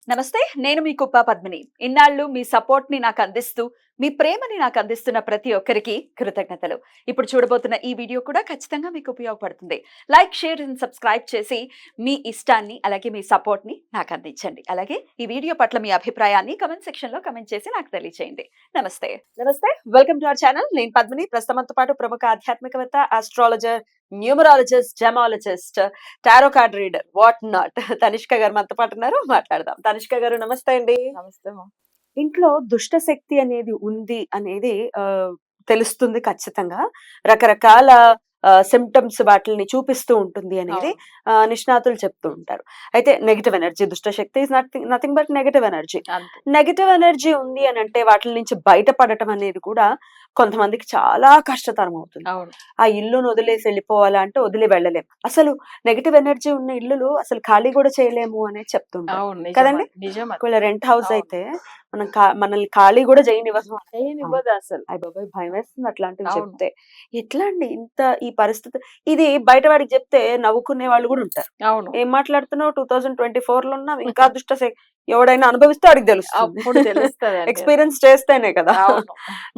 నమస్తే. నేను మీ కుప్ప పద్మిని. ఇన్నాళ్ళు మీ సపోర్ట్‌ని నాకందిస్తూ, మీ ప్రేమని నాకందిస్తున్న ప్రతి ఒక్కరికి కృతజ్ఞతలు. ఇప్పుడు చూడబోతున్న ఈ వీడియో కూడా ఖచ్చితంగా మీకు ఉపయోగపడుతుంది. లైక్, షేర్ అండ్ సబ్స్క్రైబ్ చేసి మీ ఇష్టాన్ని, అలాగే మీ సపోర్ట్‌ని నాకందించండి. అలాగే ఈ వీడియో పట్ల మీ అభిప్రాయాన్ని కామెంట్ సెక్షన్‌లో కామెంట్ చేసి నాకు తెలియచేయండి. నమస్తే. నమస్తే. Welcome to our channel. నేను పద్మిని. ప్రస్తుతం మనతో పాటు ప్రముఖ ఆధ్యాత్మికవేత్త, astrologer, numerologist, gemmologist, tarot card reader, what not Tanishq గారు మనతో పాటు ఉన్నారు. మాట్లాడదాం. తనిష్క గారు నమస్తే అండి. నమస్తే మా. ఇంట్లో దుష్ట శక్తి అనేది ఉంది అనేది తెలుస్తుంది ఖచ్చితంగా. రకరకాల సిమ్టమ్స్ వాటిల్ని చూపిస్తూ ఉంటుంది అనేది అవును. నిష్ణాతులు చెప్తూ ఉంటారు. అయితే నెగెటివ్ ఎనర్జీ, దుష్ట శక్తి is nothing but negative energy. అంతే. నెగెటివ్ ఎనర్జీ ఉంది అనంటే వాటిల నుంచి బయటపడటం అనేది కూడా కొంతమందికి చాలా కష్టతరం అవుతుంది. అవును. ఆ ఇల్లును వదిలేసి వెళ్ళిపోవాలా అంటే వదిలి వెళ్ళలేము. అసలు నెగెటివ్ ఎనర్జీ ఉన్న ఇల్లులు అసలు ఖాళీ కూడా చేయలేము అనేది చెప్తుంటారు అవును. నిజం కదండి. అది. నిజం అది. ఒకవేళ రెంట్ హౌస్ అవును. అయితే మనల్ని ఖాళీ కూడా చేయనివ్వదు. చేయనివ్వదు అసలు. అయ్య బాబోయ్! భయమేస్తుంది అట్లాంటివి అవును. చెప్తే. ఎట్లా అండి ఇంత ఈ పరిస్థితి? ఇది బయట వాడికి చెప్తే నవ్వుకునే వాళ్ళు కూడా ఉంటారు. అవును. ఏం మాట్లాడుతున్నావు 2024లో ఉన్నాం ఇంకా ఎవడైనా అనుభవిస్తే వాడికి తెలుస్తుంది. అప్పుడు తెలుస్తదండి. ఎక్స్‌పీరియన్స్ చేస్తేనే కదా! అవును.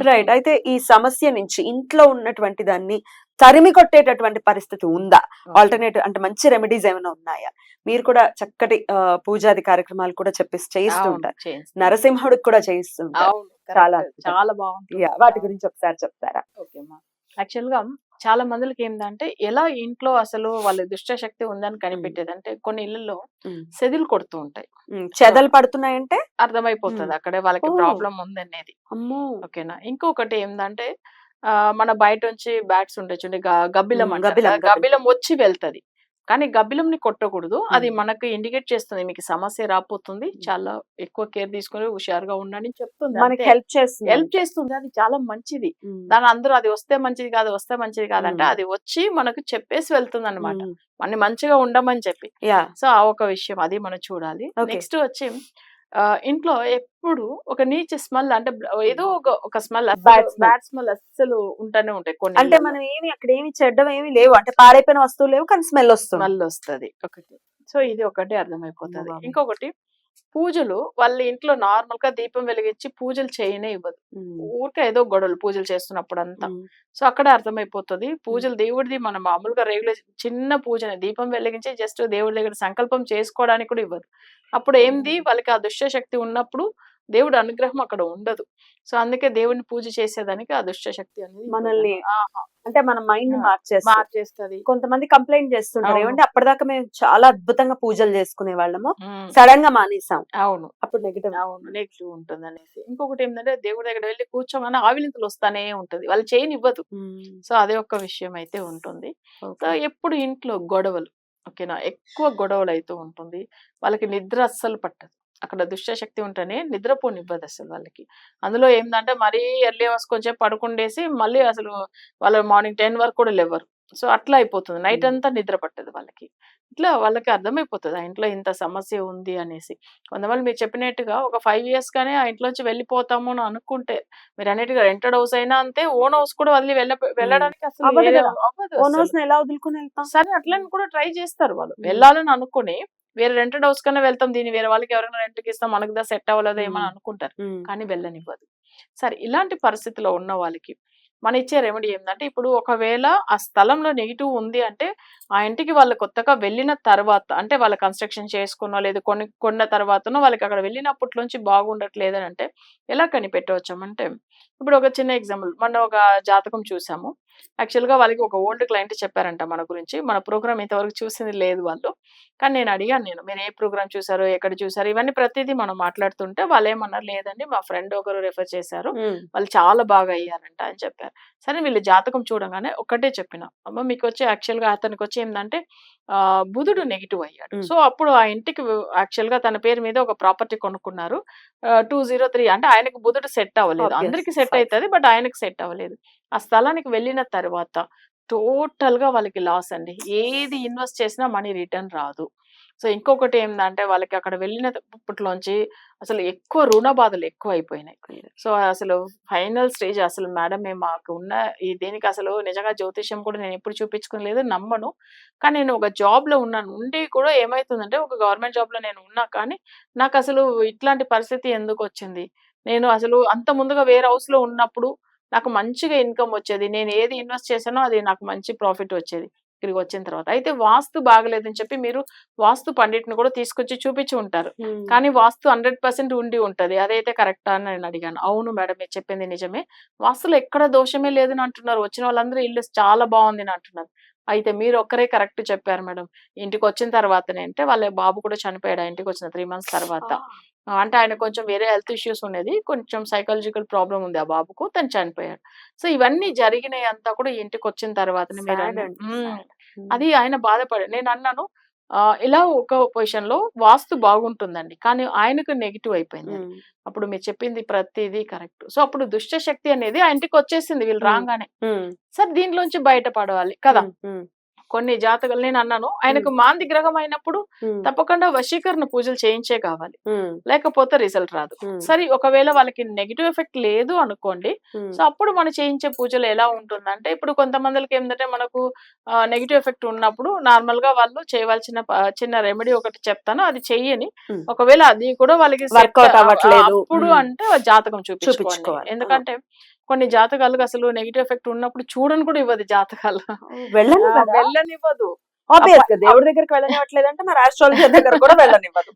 రైట్. అయితే ఈ సమస్య నుంచి ఇంట్లో ఉన్నటువంటి దాన్ని తరిమి కొట్టేటటువంటి పరిస్థితి ఉందా? ఆల్టర్‌నేటివ్ అంటే మంచి రెమెడీస్ ఏమైనా ఉన్నాయా? మీరు కూడా చక్కటి పూజాది కార్యక్రమాలు కూడా చేయిస్తూ అవును. ఉంటారు. చేయిస్తాం. నరసింహుడికి కూడా చేయిస్తూ ఉంటారు. అవును. చాలా కరెక్ట్. అద్భుతం. చాలా బావుంటుంది. యాహ్! వాటి అవును. గురించి ఒకసారి చెప్తారా? ఓకే మా. యాక్చువల్‌గా చాలా మందిలకి ఏందంటే ఎలా ఇంట్లో అసలు వాళ్ళ దుష్ట శక్తి ఉందని హ్మ్. కనిపెట్టేదంటే కొన్ని ఇళ్లలో హ్మ్. సెదిలు కొడుతూ ఉంటాయి. సో చెదలు పడుతున్నాయంటే? అర్థమైపోతది అక్కడే వాళ్ళకి ఓహ్! ప్రాబ్లమ్ ఉందనేది. అమ్మో! ఓకేనా. ఇంకొకటి ఏందంటే మన బయటొంచి బ్యాట్స్ ఉంటాయి చూడండి. గబ్బిలం అంటారు కదా! గబ్బిలం. గబ్బిలం వచ్చి వెళ్తది. కానీ గబ్బిలంని కొట్టకూడదు. అది హ్మ్. మనకు ఇండికేట్ చేస్తుంది. మీకు సమస్య రాబోతుంది. హ్మ్. చాలా ఎక్కువ కేర్ తీసుకొని హుషారుగా ఉండండి అని చెప్తుంది మనకి అంతే. హెల్ప్ చేస్తుంది హెల్ప్ అంతే. చేస్తుంది. అది చాలా మంచిది. హ్మ్. దాని అందరూ అది వస్తే మంచిది కాదు, వస్తే మంచిది కాదంటే హ్మ్. అది వచ్చి మనకు చెప్పేసి వెళ్తుందన్నమాట. హ్మ్. మనని మంచిగా ఉండమని చెప్పి. యాహ్! సో, ఆ ఒక విషయం అది మనం చూడాలి. ఓకే. నెక్స్ట్ వచ్చి ఇంట్లో ఎప్పుడు ఒక నీచ్ స్మెల్ అంటే ఏదో ఒక స్మెల్ అస్సలు బ్యాడ్ స్మెల్. బ్యాడ్ స్మెల్ అస్సలు ఉంటూనే ఉంటాయి కొన్ని అంటే ఇళ్లలో. మనం అక్కడేమి చెడ్డవేమి లేవు. అంటే పాడైపోయిన వస్తువులు లేవు. కానీ స్మెల్ వస్తుంది. స్మెల్ ఒస్తది ఒకటి. సో, ఇది ఒకటి అమ్మ అర్థమైపోతది. బాబోయ్! ఇంకొకటి పూజలు వాళ్ళ ఇంట్లో నార్మల్‌గా దీపం వెలిగించి పూజలు చేయనే ఇవ్వదు. హ్మ్. ఊరికే ఏదో గొడవలు పూజలు చేస్తున్నప్పుడంతా. హ్మ్. సో, అక్కడే అర్థమైపోతది. హ్మ్. పూజలు దేవుడిది మనం మామూలుగా రెగ్యులర్ చిన్న పూజనే దీపం వెలిగించి జస్ట్ దేవుడి దగ్గర సంకల్పం చేసుకోవడానికి కూడా ఇవ్వదు. అప్పుడు ఏంది ఓహ్! వాళ్ళకి ఆ దుష్ట శక్తి ఉన్నప్పుడు దేవుడి అనుగ్రహం అక్కడ ఉండదు. సో, అందుకే దేవుడిని పూజ చేసేదానికి ఆ దుష్ట శక్తి అనేది మనల్ని ఇవ్వదన్నమాట. ఆహా! అంటే మన మైండ్‌ని ఆ! మార్చేస్తది. మార్చేస్తది. కొంతమంది కంప్లెయింట్ చేస్తుంటారు. అవును. ఏమంటే అప్పటిదాకా మేము చాలా అద్భుతంగా పూజలు చేసుకునేవాళ్ళము. హ్మ్. సడెన్‌గా మానేసాం. అవును. అప్పుడు నెగెటివ్. అవును. నెగెటివ్ ఉంటుందనేసి. ఇంకొకటేంటంటే దేవుడి దగ్గర వెళ్లి కూర్చోగానే ఆవిలింతలొస్తానే ఉంటది. వాళ్ళు చేయనివ్వదు. హ్మ్. సో, అదే ఒక్క విషయం అయితే ఉంటుంది. So, okay. ఎప్పుడు ఇంట్లో గొడవలు. ఓకేనా. ఎక్కువ గొడవలైతూ ఉంటుంది. వాళ్ళకి నిద్ర అస్సలు పట్టదు. అక్కడ దుష్టశక్తి ఉంటేనే నిద్రపోనివ్వదసలు వాళ్ళకి. అందులో ఏందంటే మరీ ఎర్లీ అవర్స్ కొంచేపు పడుకుండేసి మళ్ళీ అసలు వాళ్ళు మార్నింగ్ 10 వరకు కూడా లెవ్వరు. సో, అట్లా అయిపోతుంది. నైట్ హ్మ్. అంతా నిద్ర పట్టదు వాళ్ళకి. ఇట్లా వాళ్ళకి అర్థమైపోతది. ఆ ఇంట్లో ఇంత సమస్య ఉంది అనేసి. కొంతమంది మీరు చెప్పినట్టుగా ఒక 5 ఇయర్స్ గానే ఆ ఇంట్లోంచి వెళ్ళిపోతాము అని అనుకుంటే, మీరన్నట్టుగా రెంటెడ్ హౌస్ అయినా అంతే, ఓన్ హౌస్ కూడా వదిలి హ్మ్. వెళ్ళడానికి అసలు అవ్వదు వేరే గదా! అవ్వదు ఓన్ అసలు. హౌస్‌ని ఎలా వదులుకొని ఎళ్తాం? సరే హ్మ్. అట్లని కూడా ట్రై చేస్తారు వాళ్ళు. హ్మ్. వెళ్ళాలని అనుకుని, వేరే రెంటెడ్ హౌస్ కన్నా వెళ్తాం. దీన్ని వేరే వాళ్ళకి ఎవరైనా రెంట్‌కిస్తాం. మనకు సెట్ అవ్వలేదేమో హ్మ్. అని అనుకుంటారు. హ్మ్. కానీ వెళ్ళనివ్వదు. సరే ఇలాంటి పరిస్థితిలో ఉన్న వాళ్ళకి మనం ఇచ్చే రెమెడీ ఏందంటే, ఇప్పుడు ఒకవేళ ఆ స్థలంలో నెగెటివ్ ఉంది అంటే, ఆ ఇంటికి వాళ్ళు కొత్తగా వెళ్ళిన తర్వాత అంటే వాళ్ళు కన్‌స్ట్రక్షన్ చేసుకునో, లేదు కొన్న తర్వాతనో వాళ్ళకి అక్కడ వెళ్ళినప్పట్లోంచి బాగుండట్లేదనంటే, ఎలా కనిపెట్టవచ్చామంటే, ఇప్పుడు ఒక చిన్న ఎగ్జాంపుల్ మొన్న ఒక జాతకం చూసాము. యాక్చువల్‌గా వాళ్ళకి ఒక ఓల్డ్ క్లయింట్ చెప్పారంట మన గురించి. మన ప్రోగ్రామ్ ఇంతవరకు చూసింది లేదు వాళ్ళు. కానీ నేను అడిగాను నేను. మీరు ఏ ప్రోగ్రామ్ చూసారో, ఎక్కడ చూసారో ఇవన్నీ ప్రతీదీ మనం మాట్లాడుతుంటే వాళ్ళేమన్నారు, లేదండి మా ఫ్రెండ్ ఒకరు రిఫర్ చేశారు. హ్మ్. వాళ్ళు చాలా బాగా అయ్యారంట అని చెప్పారు. సరే వీళ్ళు జాతకం చూడంగానే ఒక్కటే చెప్పిన. అమ్మ మీకొచ్చి యాక్చువల్‌గా అతనికొచ్చి ఏందంటే బుధుడు నెగెటివ్ అయ్యాడు. హ్మ్. సో, అప్పుడు ఆ ఇంటికి యాక్చువల్‌గా తన పేరు మీద ఒక ప్రాపర్టీ కొనుక్కున్నారు. 203 అంటే ఆయనకి బుధుడు సెట్ అవ్వలేదు. అందరికి ఆబ్వియస్. సెట్ 5. అయితది. బట్ ఆయనకి సెట్ అవ్వలేదు. ఆ స్థలానికి వెళ్ళిన తర్వాత టోటల్‌గా వాళ్ళకి లాస్ అండి. ఏది ఇన్వెస్ట్ చేసినా మనీ రిటర్న్ రాదు. సో ఇంకొకటి ఏందంటే వాళ్ళకి అక్కడ వెళ్ళినప్పట్లోంచి అసలు ఎక్కువ రుణ బాధలు ఎక్కువ అయిపోయినాయి. సో అసలు ఫైనల్ స్టేజ్ అసలు మేడం మేము మాకు ఉన్న ఈ దీనికి అసలు నిజంగా జ్యోతిష్యం కూడా నేను ఎప్పుడు చూపించుకోలేదు, నమ్మను. కానీ నేను ఒక జాబ్‌లో ఉన్నాను. ఉండి కూడా ఏమైతుందంటే ఒక గవర్నమెంట్ జాబ్‌లో నేను ఉన్నా కానీ నాకసలు ఇట్లాంటి పరిస్థితి ఎందుకొచ్చింది? నేను అసలు అంత ముందుగా వేరే హౌస్‌లో ఉన్నప్పుడు నాకు మంచిగా ఇన్‌కమ్ వచ్చేది. నేను ఏది ఇన్వెస్ట్ చేశానో అది నాకు మంచి ప్రాఫిట్ వచ్చేది. ఇక్కడికి వచ్చిన తర్వాత. అయితే వాస్తు బాగలేదని చెప్పి మీరు వాస్తు పండిట్‌ని కూడా తీసుకొచ్చి చూపించి ఉంటారు. కానీ వాస్తు 100% ఉండి ఉంటది. అదైతే కరెక్టా అని నేను అడిగాను. అవును మేడం మీరు చెప్పింది నిజమే. వాస్తులో ఎక్కడ దోషమే లేదని అంటున్నారు. వచ్చిన వాళ్ళందరూ ఇల్లు చాలా బాగుంది అని అంటున్నారు. అయితే మీరు ఒక్కరే కరెక్ట్ చెప్పారు మేడం. ఇంటికొచ్చిన తర్వాతనే అంటే వాళ్ళ బాబు కూడా చనిపోయాడు ఆ ఇంటికొచ్చిన 3 మంత్స్ తర్వాత. అంటే ఆయన కొంచెం వేరే హెల్త్ ఇష్యూస్ ఉండేది. కొంచెం సైకాలజికల్ ప్రాబ్లమ్ ఉంది ఆ బాబుకు. తను చనిపోయాడు. సో ఇవన్నీ జరిగినయి అంతా కూడా ఇంటికొచ్చిన తర్వాతనే సాడ్ అండి. సాడ్. అది ఆయన బాధపడాడు. నేనన్నాను ఇలా ఒక పొజిషన్‌లో వాస్తు బాగుంటుందండి. కానీ ఆయనకు నెగెటివ్ అయిపోయిందది. అప్పుడు మీరు చెప్పింది ప్రతీదీ కరెక్ట్. సో అప్పుడు దుష్ట శక్తి అనేది ఆ ఇంటికొచ్చేసింది వీళ్ళు రాంగానే. సరే దీంట్లోంచి బయటపడవాలి కదా! కొన్ని జాతకాలు నేనన్నాను ఆయనకు మాంది గ్రహం అయినప్పుడు తప్పకుండా వశీకరణ పూజలు చేయించే కావాలి. లేకపోతే రిజల్ట్ రాదు. సరే ఒకవేళ వాళ్ళకి నెగెటివ్ ఎఫెక్ట్ లేదు అనుకోండి. సో అప్పుడు మనం చేయించే పూజలు ఎలా ఉంటుందంటే ఇప్పుడు కొంతమందికి ఏంటంటే మనకు నెగెటివ్ ఎఫెక్ట్ ఉన్నప్పుడు నార్మల్ గా వాళ్ళు చేయవలసిన చిన్న రెమెడీ ఒకటి చెప్తాను అది చెయ్యని. ఒకవేళ అది కూడా వాళ్ళకి వర్కౌట్ అవ్వట్లేదు అప్పుడు అంటే జాతకం చూపించుకోవాలి. ఎందుకంటే కొన్ని జాతకాలకు అసలు నెగెటివ్ ఎఫెక్ట్ ఉన్నప్పుడు చూడని కూడా ఇవ్వదు జాతకాలు. వెళ్ళనివ్వదు. ఆబ్వియస్ గా దేవుడి దగ్గరికి వెళ్ళనివ్వట్లేదంటే మరి ఆస్ట్రాలజీ దగ్గర కూడా వెళ్ళనివ్వదు.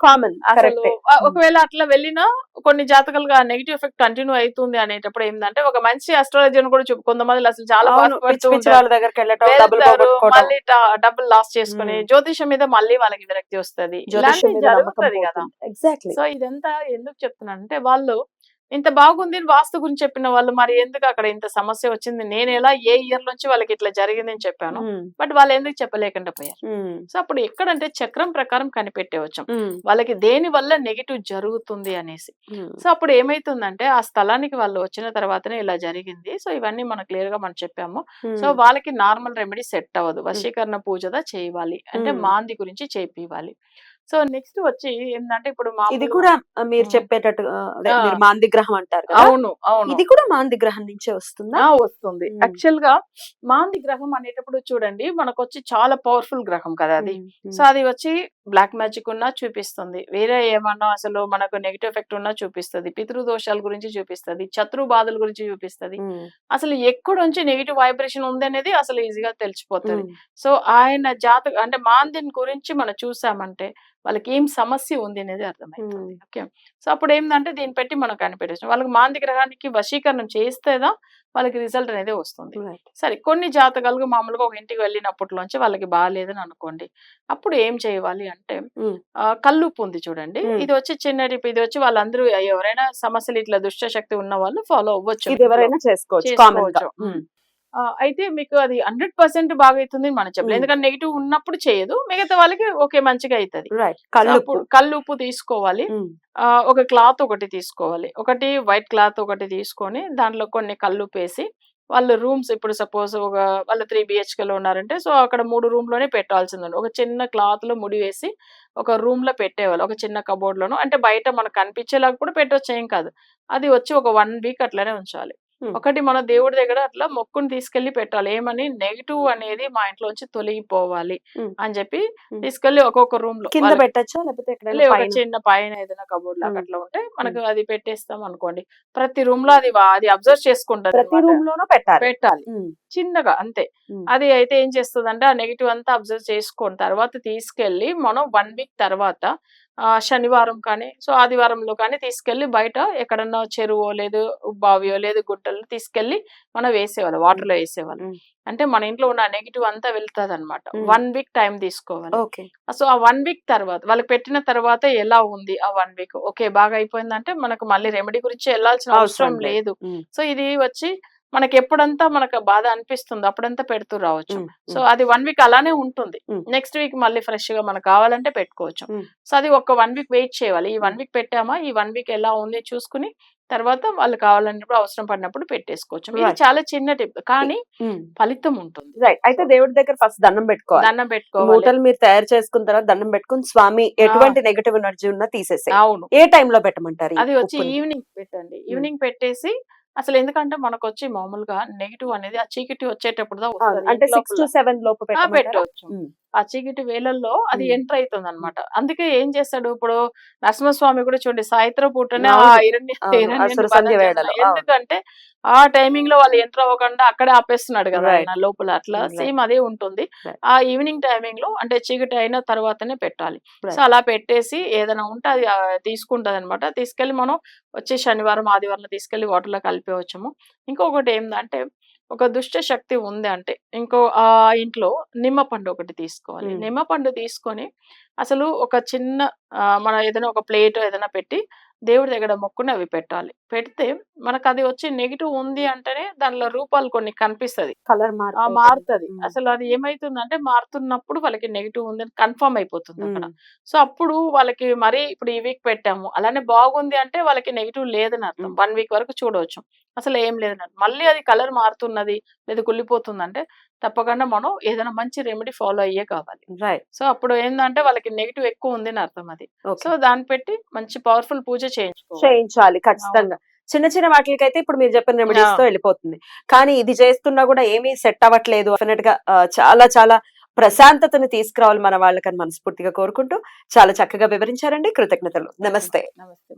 కామన్. అసలు ఒకవేళ అట్లా వెళ్ళినా కొన్ని జాతకాలుగా నెగెటివ్ ఎఫెక్ట్ కంటిన్యూ అవుతుంది అనేటప్పుడు ఏంటంటే ఒక మంచి ఆస్ట్రాలజీని కూడా కొంతమంది అసలు చాలా వాళ్ళ దగ్గరికి వెళ్ళటం మళ్ళీ డబ్బులు లాస్ చేసుకుని జ్యోతిషం మీద మళ్ళీ వాళ్ళకి విరక్తి వస్తుంది. జరుగుతుంది కదా. ఎగ్జాక్ట్లీ. సో ఇదంతా ఎందుకు చెప్తున్నానంటే వాళ్ళు ఇంత బాగుంది వాస్తు గురించి చెప్పిన వాళ్ళు మరి ఎందుకు అక్కడ ఇంత సమస్య వచ్చింది నేను ఎలా ఏ ఇయర్ నుంచి వాళ్ళకి ఇట్లా జరిగింది అని చెప్పాను. బట్ వాళ్ళు ఎందుకు చెప్పలేకుండా పోయారు. సో అప్పుడు ఎక్కడంటే చక్రం ప్రకారం కనిపెట్టేవచ్చు వాళ్ళకి దేని వల్ల నెగటివ్ జరుగుతుంది అనేసి. సో అప్పుడు ఏమైతుందంటే ఆ స్థలానికి వాళ్ళు వచ్చిన తర్వాతనే ఇలా జరిగింది. సో ఇవన్నీ మనం క్లియర్ గా మనం చెప్పాము. సో వాళ్ళకి నార్మల్ రెమెడీ సెట్ అవ్వదు. వశీకరణ పూజదా చేయాలి అంటే మాంది గురించి చేపివ్వాలి. సో నెక్స్ట్ వచ్చి ఏంటంటే ఇప్పుడు ఇది కూడా మీరు చెప్పేటట్టు మీరు మాంది గ్రహం అంటారు కదా. అవును అవును ఇది కూడా మాంది గ్రహం నుంచే వస్తుందా? వస్తుంది. యాక్చువల్ గా మాంది గ్రహం అనేటప్పుడు చూడండి మనకు వచ్చి చాలా పవర్ఫుల్ గ్రహం కదా అది. సో అది వచ్చి బ్లాక్ మ్యాజిక్ ఉన్నా చూపిస్తుంది. వేరే ఏమన్నా అసలు మనకు నెగటివ్ ఎఫెక్ట్ ఉన్నా చూపిస్తుంది. పితృదోషాల గురించి చూపిస్తుంది. శత్రు బాధల గురించి చూపిస్తుంది. అసలు ఎక్కడ నుంచి నెగిటివ్ వైబ్రేషన్ ఉంది అనేది అసలు ఈజీగా తెలిసిపోతుంది. సో ఆయన జాతక అంటే మాందిని గురించి మనం చూసామంటే వాళ్ళకి ఏం సమస్య ఉంది అనేది అర్థమైపోతుంది. ఓకే. సో అప్పుడు ఏంటంటే దీన్ని పెట్టి మనం కనిపెట్టేసాం. వాళ్ళకి మాంది గ్రహానికి వశీకరణం చేస్తేదా వాళ్ళకి రిజల్ట్ అనేది వస్తుంది. సరే కొన్ని జాతకాలకు మామూలుగా ఒక ఇంటికి వెళ్ళినప్పట్లోంచి వాళ్ళకి బాగాలేదని అనుకోండి. అప్పుడు ఏం చేయాలి అంటే కల్లుప్పు ఉంది చూడండి. ఇది వచ్చి చిన్న టిప్. ఇది వచ్చి వాళ్ళందరూ ఎవరైనా సమస్యలు ఇట్లా దుష్ట శక్తి ఉన్న వాళ్ళు ఫాలో అవ్వచ్చు. ఎవరైనా చేసుకోవచ్చు. అయితే మీకు అది 100% బాగా అవుతుంది మనం చెప్పలేదు. ఎందుకంటే నెగిటివ్ ఉన్నప్పుడు చేయదు. మిగతా వాళ్ళకి ఓకే మంచిగా అవుతుంది. కల్లుప్పు తీసుకోవాలి. ఒక క్లాత్ ఒకటి తీసుకోవాలి. ఒకటి వైట్ క్లాత్ ఒకటి తీసుకొని దాంట్లో కొన్ని కల్లుప్పు వేసి వాళ్ళు రూమ్స్ ఇప్పుడు సపోజ్ వాళ్ళు 3 BHK లో ఉన్నారంటే సో అక్కడ 3 రూమ్ లోనే పెట్టాల్సిందండి. ఒక చిన్న క్లాత్ లో ముడి వేసి ఒక రూమ్ లో పెట్టేవాళ్ళు. ఒక చిన్న కబోర్డ్ లోను అంటే బయట మనకు కనిపించేలాగా కూడా పెట్టవచ్చు ఏం కాదు. అది వచ్చి ఒక 1 వీక్ అట్లనే ఉంచాలి. ఒకటి మన దేవుడి దగ్గర అట్లా మొక్కుని తీసుకెళ్లి పెట్టాలి. ఏమని నెగిటివ్ అనేది మా ఇంట్లోంచి తొలగిపోవాలి అని చెప్పి తీసుకెళ్లి ఒక్కొక్క రూమ్ లో కింద పెట్టచ్చా లేకపోతే ఒక చిన్న పైన ఏదైనా కబోర్డ్ లాగా అట్లా ఉంటే మనకు అది పెట్టేస్తాం అనుకోండి. ప్రతి రూమ్ లో అది అబ్జర్వ్ చేసుకుంటది. ప్రతి రూమ్ లోనూ పెట్టాలి చిన్నగా అంతే. అది అయితే ఏం చేస్తుందంటే ఆ నెగిటివ్ అంతా అబ్జర్వ్ చేసుకున్న తర్వాత తీసుకెళ్లి మనం 1 వీక్ తర్వాత శనివారం కానీ సో ఆదివారంలో కానీ తీసుకెళ్లి బయట ఎక్కడన్నా చెరువో లేదు బావియో లేదు గుట్టలో తీసుకెళ్లి మనం వేసేవాళ్ళు. వాటర్ లో వేసేవాళ్ళు. అంటే మన ఇంట్లో ఉన్న నెగిటివ్ అంతా వెళ్తుంది అనమాట. 1 వీక్ టైం తీసుకోవాలి. సో ఆ 1 వీక్ తర్వాత వాళ్ళకి పెట్టిన తర్వాత ఎలా ఉంది ఆ 1 వీక్ ఓకే బాగా అయిపోయిందంటే మనకు మళ్ళీ రెమెడీ గురించి వెళ్ళాల్సిన అవసరం లేదు. సో ఇది వచ్చి మనకి ఎప్పుడంతా మనకు బాధ అనిపిస్తుంది అప్పుడంతా పెడుతూ రావచ్చు. సో అది 1 వీక్ అలానే ఉంటుంది. నెక్స్ట్ వీక్ మళ్ళీ ఫ్రెష్ గా మనకు కావాలంటే పెట్టుకోవచ్చు. సో అది ఒక 1 వీక్ వెయిట్ చేయాలి. ఈ 1 వీక్ పెట్టామా ఈ 1 వీక్ ఎలా ఉంది చూసుకుని తర్వాత వాళ్ళు కావాలన్నప్పుడు అవసరం పడినప్పుడు పెట్టేసుకోవచ్చు. ఇది Right. చాలా చిన్న టిప్ కానీ ఫలితం ఉంటుంది. రైట్. అయితే దేవుడి దగ్గర ఫస్ట్ దండం పెట్టుకోవాలి. దండం పెట్టుకోవాలి. మూటలు మీరు తయారు చేసుకున్న తర్వాత దండం పెట్టుకుని స్వామి ఎటువంటి నెగటివ్ ఎనర్జీ ఉన్నా తీసేసే. అవును. ఏ టైంలో పెట్టమంటారు? ఈ అది వచ్చి ఉప్పుని? ఈవినింగ్ పెట్టండి. ఈవినింగ్ పెట్టేసి అసలు ఎందుకంటే మనకొచ్చి మామూలుగా నెగెటివ్ అనేది ఆ చీకటి వచ్చేటప్పుడు దా అవును. వస్తది అంటే ఇంటి 6 to లోపల. 7 లోపు పెట్టమంటారా? పెట్టవచ్చు. ఉమ్. ఆ చీకటి వేళల్లో అది ఉమ్. ఎంటర్ అవుతుంది అనమాట. అందుకే ఏం చేస్తాడు ఇప్పుడు నరసింహస్వామి కూడా చూడండి సాయంత్రం పూటనే ఆ అవును. అవును. హిరణ్యుని అసుర వధ సంధ్య చేస్తున్నాడు. వేళలో. అవును. ఎందుకంటే ఆ టైమింగ్ లో వాళ్ళు ఎంటర్ అవ్వకుండా అక్కడే ఆపేస్తున్నాడు కదా రైట్. ఆయన లోపల. అట్లా రైట్. సేమ్ అదే ఉంటుంది. రైట్. ఆ ఈవినింగ్ టైమింగ్ లో అంటే చీకటి అయిన తర్వాతనే పెట్టాలి. So right. అలా పెట్టేసి ఏదైనా ఉంటే అది తీసుకుంటది అనమాట. తీసుకెళ్లి మనం వచ్చే శనివారం ఆదివారం తీసుకెళ్లి వాటర్ లో కలిపేవచ్చుము. ఇంకొకటి ఏంటంటే ఒక దుష్ట శక్తి ఉంది అంటే ఇంకో ఆ ఇంట్లో నిమ్మపండు ఒకటి తీసుకోవాలి. ఉమ్. నిమ్మపండు తీసుకొని అసలు ఒక చిన్న మన ఏదైనా ఒక ప్లేట్ ఏదైనా పెట్టి దేవుడి దగ్గర మొక్కుని అవి పెట్టాలి. పెడితే మనకు అది వచ్చి నెగిటివ్ ఉంది అంటేనే దానిలో రూపాలు కొన్ని కనిపిస్తది. కలర్ మార్పు మారుతది. ఉమ్. అసలు అది ఏమైతుందంటే మారుతున్నప్పుడు వాళ్ళకి నెగెటివ్ ఉందని కన్ఫర్మ్ అయిపోతుంది అక్కడ. ఉమ్. సో అప్పుడు వాళ్ళకి మరి ఇప్పుడు ఈ వీక్ పెట్టాము. అలానే బాగుంది అంటే వాళ్ళకి నెగెటివ్ లేదని అర్థం. ఉమ్. 1 వీక్ వరకు చూడవచ్చు. అసలు ఏం లేదని అర్థం. మళ్ళీ అది కలర్ మారుతున్నది లేదా కుళ్ళిపోతుందంటే తప్పకుండా మనం ఏదైనా మంచి రెమెడీ ఫాలో అయ్యే కావాలి. రైట్. సో అప్పుడు ఏందంటే వాళ్ళకి నెగెటివ్ ఎక్కువ ఉంది అని అర్థం అది. ఓకే. సో దాన్ని పెట్టి మంచి పవర్ఫుల్ పూజ చేయించుకోవాలి. చేయించాలి ఖచ్చితంగా. చిన్న చిన్న వాటికైతే ఇప్పుడు మీరు చెప్పిన రెమెడీస్ తో వెళ్ళిపోతుంది. కానీ ఇది చేస్తున్నా కూడా ఏమీ సెట్ అవ్వట్లేదు. డెఫినెట్ గా చాలా చాలా ప్రశాంతతను తీసుకురావాలి మన వాళ్ళకని మనస్ఫూర్తిగా కోరుకుంటూ చాలా చక్కగా వివరించారండి. కృతజ్ఞతలు. నమస్తే. నమస్తే.